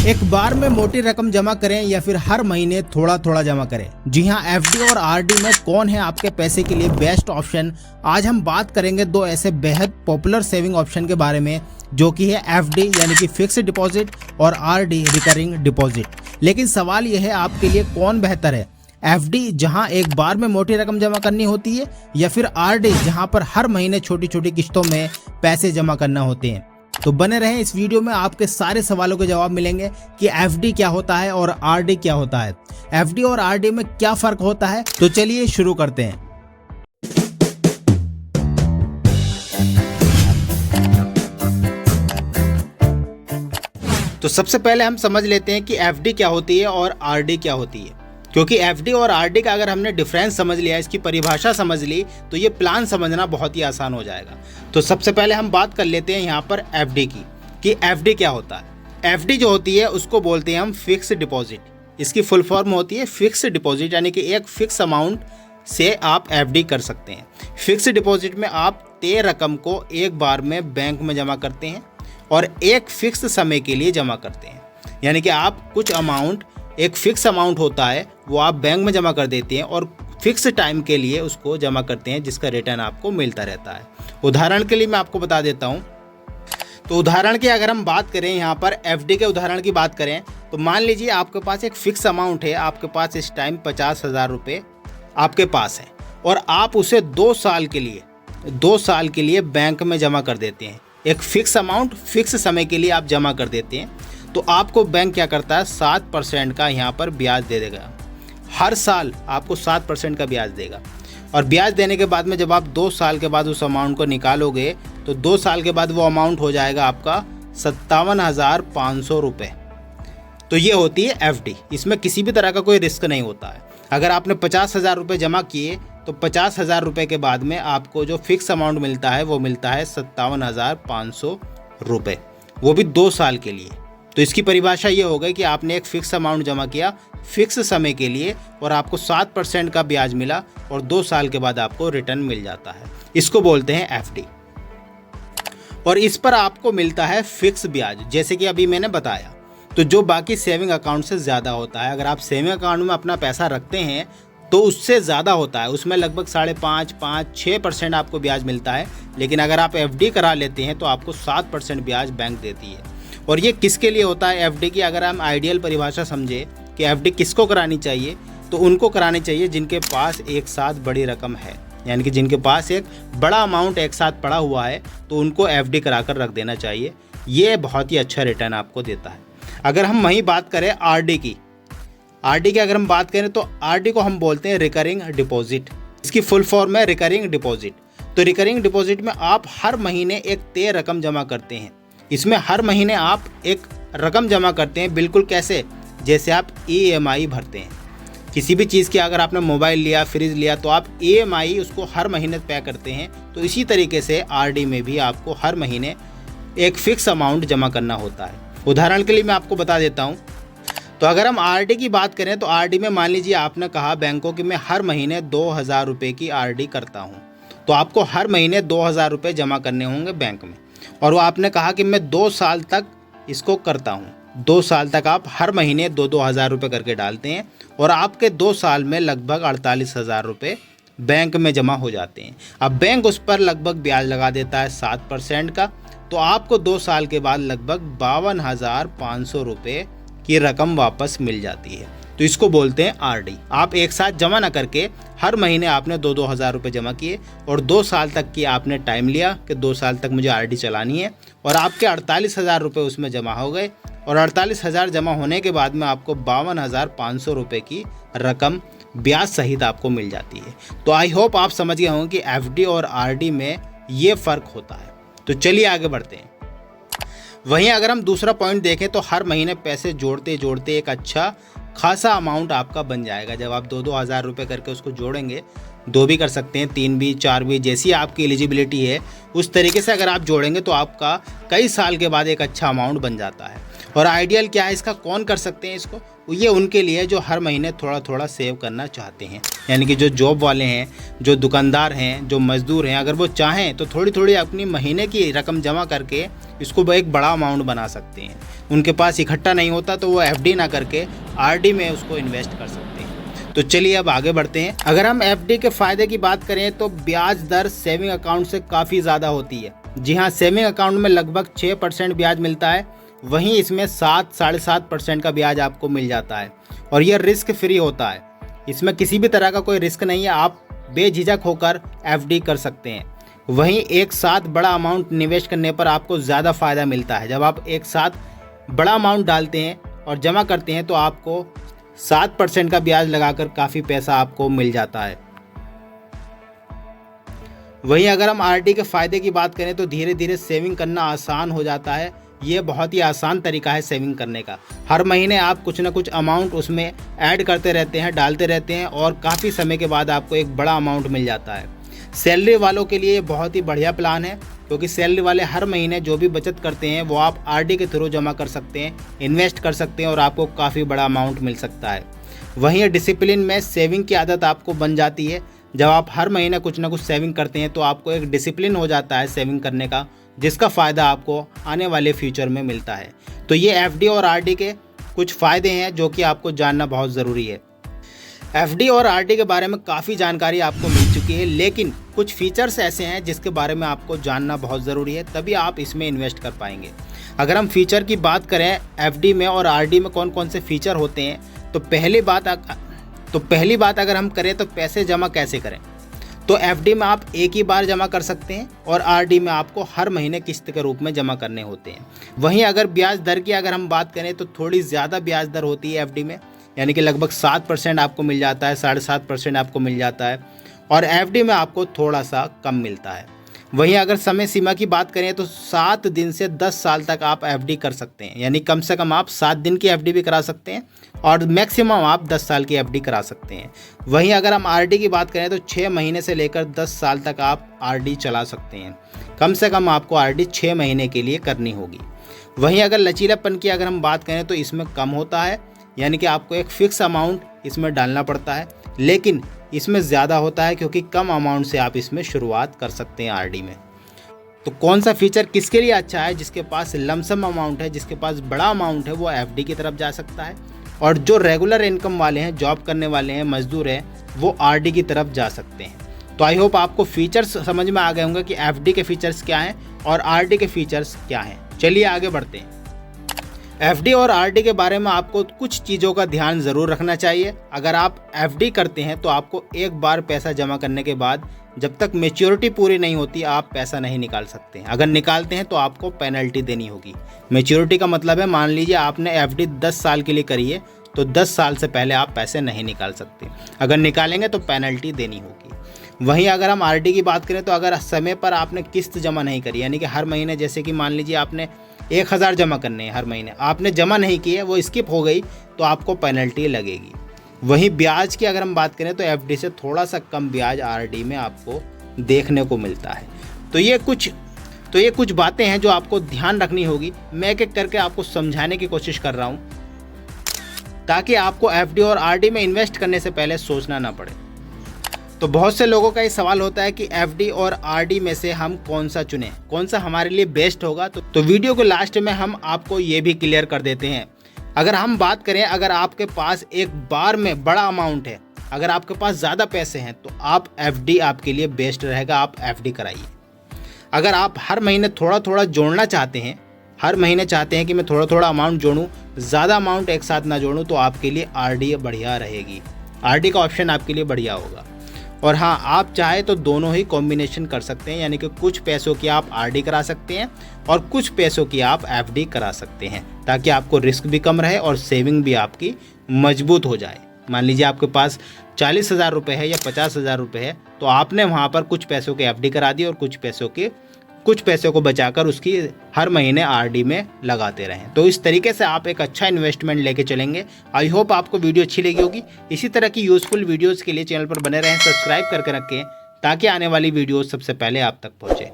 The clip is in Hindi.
एक बार में मोटी रकम जमा करें या फिर हर महीने थोड़ा थोड़ा जमा करें। जी हाँ, एफडी और आरडी में कौन है आपके पैसे के लिए बेस्ट ऑप्शन। आज हम बात करेंगे दो ऐसे बेहद पॉपुलर सेविंग ऑप्शन के बारे में, जो कि है एफडी यानी कि फिक्स्ड डिपॉजिट और आरडी रिकरिंग डिपॉजिट। लेकिन सवाल यह है आपके लिए कौन बेहतर है, एफडी जहां एक बार में मोटी रकम जमा करनी होती है या फिर आरडी जहां पर हर महीने छोटी छोटी किस्तों में पैसे जमा करना होते हैं। तो बने रहें, इस वीडियो में आपके सारे सवालों के जवाब मिलेंगे कि एफडी क्या होता है और आरडी क्या होता है, एफडी और आरडी में क्या फर्क होता है। तो चलिए शुरू करते हैं। तो सबसे पहले हम समझ लेते हैं कि एफडी क्या होती है और आरडी क्या होती है, क्योंकि एफडी और आरडी का अगर हमने डिफरेंस समझ लिया, इसकी परिभाषा समझ ली, तो ये प्लान समझना बहुत ही आसान हो जाएगा। तो सबसे पहले हम बात कर लेते हैं यहाँ पर एफडी की, कि एफडी क्या होता है। एफडी जो होती है उसको बोलते हैं हम फिक्स डिपॉजिट। इसकी फुल फॉर्म होती है फिक्स डिपॉजिट, यानी कि एक फिक्स अमाउंट से आप एफडी कर सकते हैं। फिक्स डिपॉजिट में आप तय रकम को एक बार में बैंक में जमा करते हैं और एक फिक्स समय के लिए जमा करते हैं। यानी कि आप कुछ अमाउंट, एक फिक्स अमाउंट होता है वो आप बैंक में जमा कर देते हैं और फिक्स टाइम के लिए उसको जमा करते हैं, जिसका रिटर्न आपको मिलता रहता है। उदाहरण के लिए मैं आपको बता देता हूँ। तो उदाहरण की अगर हम बात करें, यहाँ पर एफडी के उदाहरण की बात करें, तो मान लीजिए आपके पास एक फिक्स अमाउंट है, आपके पास इस टाइम 50,000 रुपये आपके पास है और आप उसे 2 साल के लिए बैंक में जमा कर देते हैं। एक फिक्स अमाउंट फिक्स समय के लिए आप जमा कर देते हैं, तो आपको बैंक क्या करता है, 7% का यहाँ पर ब्याज दे देगा। हर साल आपको 7% का ब्याज देगा और ब्याज देने के बाद में जब आप 2 साल के बाद उस अमाउंट को निकालोगे तो 2 साल के बाद वो अमाउंट हो जाएगा आपका 57,500 रुपये। तो ये होती है एफडी। इसमें किसी भी तरह का कोई रिस्क नहीं होता है। अगर आपने 50,000 रुपये जमा किए तो 50,000 रुपये के बाद में आपको जो फिक्स अमाउंट मिलता है वो मिलता है 57,500 रुपये, वो भी 2 साल के लिए। तो इसकी परिभाषा ये हो गई कि आपने एक फिक्स अमाउंट जमा किया फिक्स समय के लिए और आपको 7% का ब्याज मिला और 2 साल के बाद आपको रिटर्न मिल जाता है। इसको बोलते हैं एफडी। और इस पर आपको मिलता है फिक्स ब्याज, जैसे कि अभी मैंने बताया। तो जो बाकी सेविंग अकाउंट से ज़्यादा होता है, अगर आप सेविंग अकाउंट में अपना पैसा रखते हैं तो उससे ज़्यादा होता है, उसमें लगभग 5.5-6% आपको ब्याज मिलता है। लेकिन अगर आप एफडी करा लेते हैं तो आपको 7% ब्याज बैंक देती है। और ये किसके लिए होता है एफडी की, अगर हम आइडियल परिभाषा समझे कि एफडी किसको करानी चाहिए, तो उनको करानी चाहिए जिनके पास एक साथ बड़ी रकम है, यानी कि जिनके पास एक बड़ा अमाउंट एक साथ पड़ा हुआ है, तो उनको एफडी कराकर रख देना चाहिए। ये बहुत ही अच्छा रिटर्न आपको देता है। अगर हम वहीं बात करें आरडी की, अगर हम बात करें तो आरडी को हम बोलते हैं रिकरिंग डिपॉजिट। इसकी फुल फॉर्म है रिकरिंग डिपॉजिट। तो रिकरिंग डिपॉजिट में आप हर महीने एक तय रकम जमा करते हैं। इसमें हर महीने आप एक रकम जमा करते हैं, बिल्कुल कैसे, जैसे आप ईएमआई भरते हैं किसी भी चीज़ की। अगर आपने मोबाइल लिया, फ्रिज लिया, तो आप ईएमआई उसको हर महीने पे करते हैं। तो इसी तरीके से आरडी में भी आपको हर महीने एक फिक्स अमाउंट जमा करना होता है। उदाहरण के लिए मैं आपको बता देता हूँ। तो अगर हम आरडी की बात करें तो आरडी में मान लीजिए आपने कहा बैंकों की मैं हर महीने 2,000 रुपये की आरडी करता हूँ, तो आपको हर महीने 2,000 रुपये जमा करने होंगे बैंक में। और वो आपने कहा कि मैं 2 साल तक इसको करता हूँ। 2 साल तक आप हर महीने 2-2 हज़ार रुपये करके डालते हैं और आपके 2 साल में लगभग 48,000 रुपये बैंक में जमा हो जाते हैं। अब बैंक उस पर लगभग ब्याज लगा देता है 7% का, तो आपको 2 साल के बाद लगभग 52,500 रुपये की रकम वापस मिल जाती है। तो इसको बोलते हैं आरडी। आप एक साथ जमा ना करके हर महीने आपने 2-2 हज़ार रुपये जमा किए और 2 साल तक की आपने टाइम लिया कि 2 साल तक मुझे आरडी चलानी है, और आपके 48,000 रुपये उसमें जमा हो गए। और 48,000 जमा होने के बाद में आपको 52,500 रुपये की रकम ब्याज सहित आपको मिल जाती है। तो आई होप आप समझ गए होंगे कि एफडी और आरडी में ये फ़र्क होता है। तो चलिए आगे बढ़ते हैं। वहीं अगर हम दूसरा पॉइंट देखें तो हर महीने पैसे जोड़ते जोड़ते एक अच्छा खासा अमाउंट आपका बन जाएगा। जब आप 2-2 हज़ार रुपये करके उसको जोड़ेंगे, 2 भी कर सकते हैं, 3 भी, 4 भी, जैसी आपकी एलिजिबिलिटी है उस तरीके से अगर आप जोड़ेंगे तो आपका कई साल के बाद एक अच्छा अमाउंट बन जाता है। और आइडियल क्या है इसका, कौन कर सकते हैं इसको, ये उनके लिए जो हर महीने थोड़ा थोड़ा सेव करना चाहते हैं, यानी कि जो जॉब वाले हैं, जो दुकानदार हैं, जो मज़दूर हैं, अगर वो चाहें तो थोड़ी थोड़ी अपनी महीने की रकम जमा करके इसको एक बड़ा अमाउंट बना सकते हैं। उनके पास इकट्ठा नहीं होता तो वो एफडी ना करके आरडी में उसको इन्वेस्ट कर सकते हैं। तो चलिए अब आगे बढ़ते हैं। अगर हम एफडी के फ़ायदे की बात करें तो ब्याज दर सेविंग अकाउंट से काफ़ी ज़्यादा होती है। जी हाँ, सेविंग अकाउंट में लगभग 6% ब्याज मिलता है, वहीं इसमें 7-7.5% का ब्याज आपको मिल जाता है और यह रिस्क फ्री होता है। इसमें किसी भी तरह का कोई रिस्क नहीं है, आप बेझिझक होकर एफडी कर सकते हैं। वहीं एक साथ बड़ा अमाउंट निवेश करने पर आपको ज़्यादा फ़ायदा मिलता है। जब आप एक साथ बड़ा अमाउंट डालते हैं और जमा करते हैं तो आपको 7% का ब्याज लगाकर काफ़ी पैसा आपको मिल जाता है। वहीं अगर हम आरडी के फ़ायदे की बात करें तो धीरे धीरे सेविंग करना आसान हो जाता है। ये बहुत ही आसान तरीका है सेविंग करने का। हर महीने आप कुछ ना कुछ अमाउंट उसमें ऐड करते रहते हैं, डालते रहते हैं और काफ़ी समय के बाद आपको एक बड़ा अमाउंट मिल जाता है। सैलरी वालों के लिए बहुत ही बढ़िया प्लान है, क्योंकि सैलरी वाले हर महीने जो भी बचत करते हैं वो आप आरडी के थ्रू जमा कर सकते हैं, इन्वेस्ट कर सकते हैं और आपको काफ़ी बड़ा अमाउंट मिल सकता है। वहीं डिसिप्लिन में सेविंग की आदत आपको बन जाती है। जब आप हर महीने कुछ ना कुछ सेविंग करते हैं तो आपको एक डिसिप्लिन हो जाता है सेविंग करने का, जिसका फ़ायदा आपको आने वाले फ्यूचर में मिलता है। तो ये एफडी और आरडी के कुछ फ़ायदे हैं जो कि आपको जानना बहुत ज़रूरी है। एफडी और आरडी के बारे में काफ़ी जानकारी आपको मिल चुकी है, लेकिन कुछ फीचर्स ऐसे हैं जिसके बारे में आपको जानना बहुत ज़रूरी है, तभी आप इसमें इन्वेस्ट कर पाएंगे। अगर हम फीचर की बात करें एफडी में और आरडी में कौन कौन से फीचर होते हैं, तो पहली बात अगर हम करें तो पैसे जमा कैसे करें। तो एफडी में आप एक ही बार जमा कर सकते हैं और आरडी में आपको हर महीने किस्त के रूप में जमा करने होते हैं। वहीं अगर ब्याज दर की अगर हम बात करें तो थोड़ी ज़्यादा ब्याज दर होती है एफडी में, यानी कि लगभग 7% आपको मिल जाता है, 7.5% आपको मिल जाता है और एफडी में आपको थोड़ा सा कम मिलता है। वहीं अगर समय सीमा की बात करें तो 7 दिन से 10 साल तक आप एफडी कर सकते हैं, यानी कम से कम आप 7 दिन की एफडी भी करा सकते हैं और मैक्सिमम आप 10 साल की एफडी करा सकते हैं। वहीं अगर हम आरडी की बात करें तो 6 महीने से लेकर 10 साल तक आप आरडी चला सकते हैं। कम से कम आपको आरडी 6 महीने के लिए करनी होगी। वहीं अगर लचीलापन की अगर हम बात करें तो इसमें कम होता है, यानी कि आपको एक फ़िक्स अमाउंट इसमें डालना पड़ता है, लेकिन इसमें ज़्यादा होता है क्योंकि कम अमाउंट से आप इसमें शुरुआत कर सकते हैं आरडी में। तो कौन सा फीचर किसके लिए अच्छा है? जिसके पास लमसम अमाउंट है, जिसके पास बड़ा अमाउंट है, वो एफडी की तरफ जा सकता है और जो रेगुलर इनकम वाले हैं, जॉब करने वाले हैं, मजदूर हैं, वो आरडी की तरफ जा सकते हैं। तो आई होप आपको फीचर्स समझ में आ गए होंगे कि एफडी के फीचर्स क्या हैं और आरडी के फीचर्स क्या हैं। चलिए आगे बढ़ते हैं। एफडी और आरडी के बारे में आपको कुछ चीज़ों का ध्यान ज़रूर रखना चाहिए। अगर आप एफडी करते हैं तो आपको एक बार पैसा जमा करने के बाद जब तक मैच्योरिटी पूरी नहीं होती आप पैसा नहीं निकाल सकते। अगर निकालते हैं तो आपको पेनल्टी देनी होगी। मैच्योरिटी का मतलब है, मान लीजिए आपने एफडी 10 साल के लिए करी है तो 10 साल से पहले आप पैसे नहीं निकाल सकते। अगर निकालेंगे तो पेनल्टी देनी होगी। वहीं अगर हम आरडी की बात करें तो अगर समय पर आपने किस्त जमा नहीं करी, यानी कि हर महीने, जैसे कि मान लीजिए आपने 1000 जमा करने हैं हर महीने, आपने जमा नहीं किए, वो स्किप हो गई, तो आपको पेनल्टी लगेगी। वहीं ब्याज की अगर हम बात करें तो एफडी से थोड़ा सा कम ब्याज आरडी में आपको देखने को मिलता है। तो ये कुछ बातें हैं जो आपको ध्यान रखनी होगी। मैं एक एक करके आपको समझाने की कोशिश कर रहा हूँ ताकि आपको एफडी और आरडी में इन्वेस्ट करने से पहले सोचना ना पड़े। तो बहुत से लोगों का ये सवाल होता है कि एफडी और आरडी में से हम कौन सा चुनें, कौन सा हमारे लिए बेस्ट होगा। तो वीडियो को लास्ट में हम आपको ये भी क्लियर कर देते हैं। अगर हम बात करें, अगर आपके पास एक बार में बड़ा अमाउंट है, अगर आपके पास ज़्यादा पैसे हैं तो आप एफडी आपके लिए बेस्ट रहेगा, आप एफडी कराइए। अगर आप हर महीने थोड़ा थोड़ा जोड़ना चाहते हैं, हर महीने चाहते हैं कि मैं थोड़ा थोड़ा अमाउंट जोड़ूं, ज़्यादा अमाउंट एक साथ ना जोड़ूं, तो आपके लिए आरडी बढ़िया रहेगी। आरडी का ऑप्शन आपके लिए बढ़िया होगा। और हाँ, आप चाहे तो दोनों ही कॉम्बिनेशन कर सकते हैं, यानी कि कुछ पैसों की आप आरडी करा सकते हैं और कुछ पैसों की आप एफडी करा सकते हैं, ताकि आपको रिस्क भी कम रहे और सेविंग भी आपकी मजबूत हो जाए। मान लीजिए आपके पास 40,000 रुपये है या 50,000 रुपये है, तो आपने वहाँ पर कुछ पैसों के एफडी करा दी और कुछ पैसों को बचाकर उसकी हर महीने आरडी में लगाते रहें। तो इस तरीके से आप एक अच्छा इन्वेस्टमेंट लेके चलेंगे। आई होप आपको वीडियो अच्छी लगी होगी। इसी तरह की यूज़फुल वीडियोज़ के लिए चैनल पर बने रहें, सब्सक्राइब करके रखें ताकि आने वाली वीडियो सबसे पहले आप तक पहुँचे।